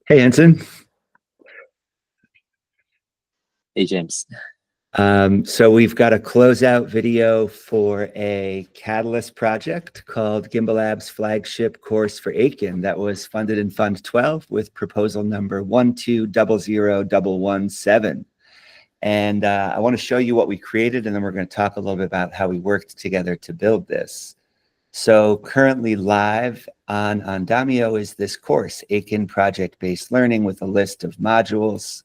Hey, Henson. Hey, James. So we've got a closeout video for a Catalyst project called Gimbalabs Flagship Course for Aiken that was funded in Fund 12 with proposal number 1200117. And I want to show you what we created, and then we're going to talk a little bit about how we worked together to build this. So currently live on Damio is this course, Aiken Project-Based Learning, with a list of modules.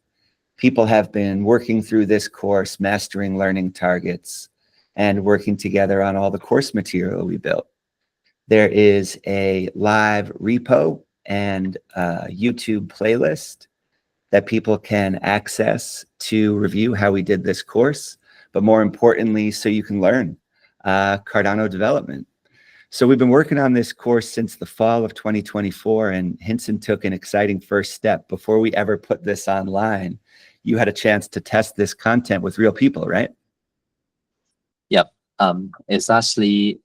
People have been working through this course, mastering learning targets, and working together on all the course material we built. There is a live repo and a YouTube playlist that people can access to review how we did this course, but more importantly, so you can learn Cardano development. So we've been working on this course since the fall of 2024, and Hinson took an exciting first step. Before we ever put this online, you had a chance to test this content with real people, right? Yep. It's a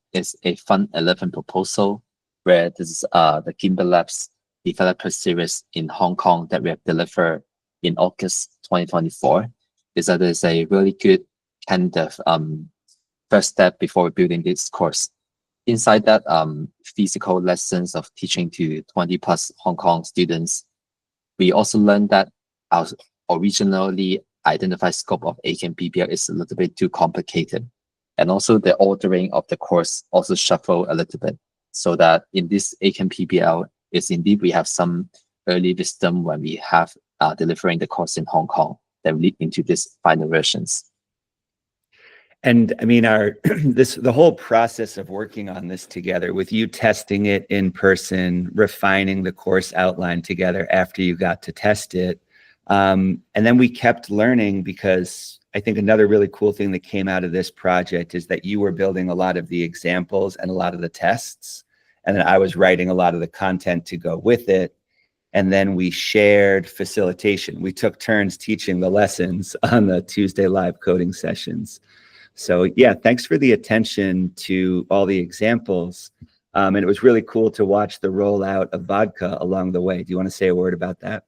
Fund 11 proposal where this is the Gimbalabs developer series in Hong Kong that we have delivered in August 2024. Is a really good kind of first step before building this course. Inside that, physical lessons of teaching to 20 plus Hong Kong students. We also learned that our originally identified scope of Aiken PBL is a little bit too complicated. And also the ordering of the course also shuffle a little bit, so that in this Aiken PBL is indeed we have some early wisdom when we have delivering the course in Hong Kong that lead into these final versions. And I mean, the whole process of working on this together, with you testing it in person, refining the course outline together after you got to test it, and then we kept learning, because I think another really cool thing that came out of this project is that you were building a lot of the examples and a lot of the tests, and then I was writing a lot of the content to go with it. And then we shared facilitation. We took turns teaching the lessons on the Tuesday live coding sessions. So yeah, thanks for the attention to all the examples. And it was really cool to watch the rollout of vodka along the way. Do you want to say a word about that?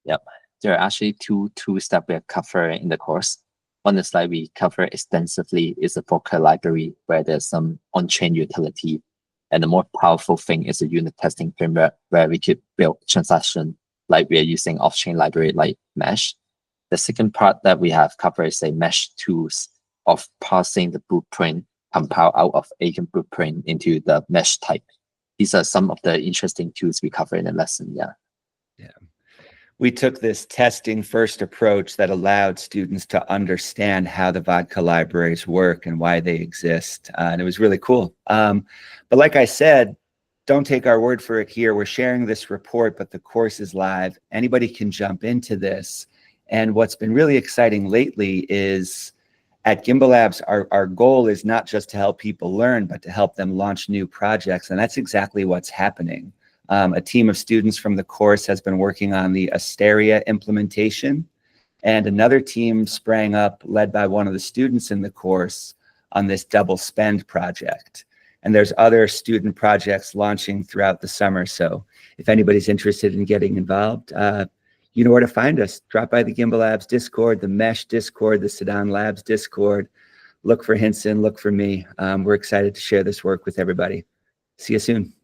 Yep. There are actually two tools that we are covering in the course. One is like we cover extensively is a Vodka library where there's some on-chain utility. And the more powerful thing is a unit testing framework where we could build transaction like we are using off-chain library like Mesh. The second part that we have covered is a Mesh tools of parsing the blueprint compile out of Aiken blueprint into the Mesh type. These are some of the interesting tools we cover in the lesson. Yeah. We took this testing first approach that allowed students to understand how the vodka libraries work and why they exist. And it was really cool. But like I said, don't take our word for it here. We're sharing this report, but the course is live. Anybody can jump into this. And what's been really exciting lately is at Gimbalabs, our goal is not just to help people learn, but to help them launch new projects. And that's exactly what's happening. A team of students from the course has been working on the Asteria implementation, and another team sprang up, led by one of the students in the course, on this double spend project. And there's other student projects launching throughout the summer. So if anybody's interested in getting involved, you know where to find us. Drop by the Gimbalabs Discord, the Mesh Discord, the Sedan Labs Discord. Look for Hinson, look for me. We're excited to share this work with everybody. See you soon.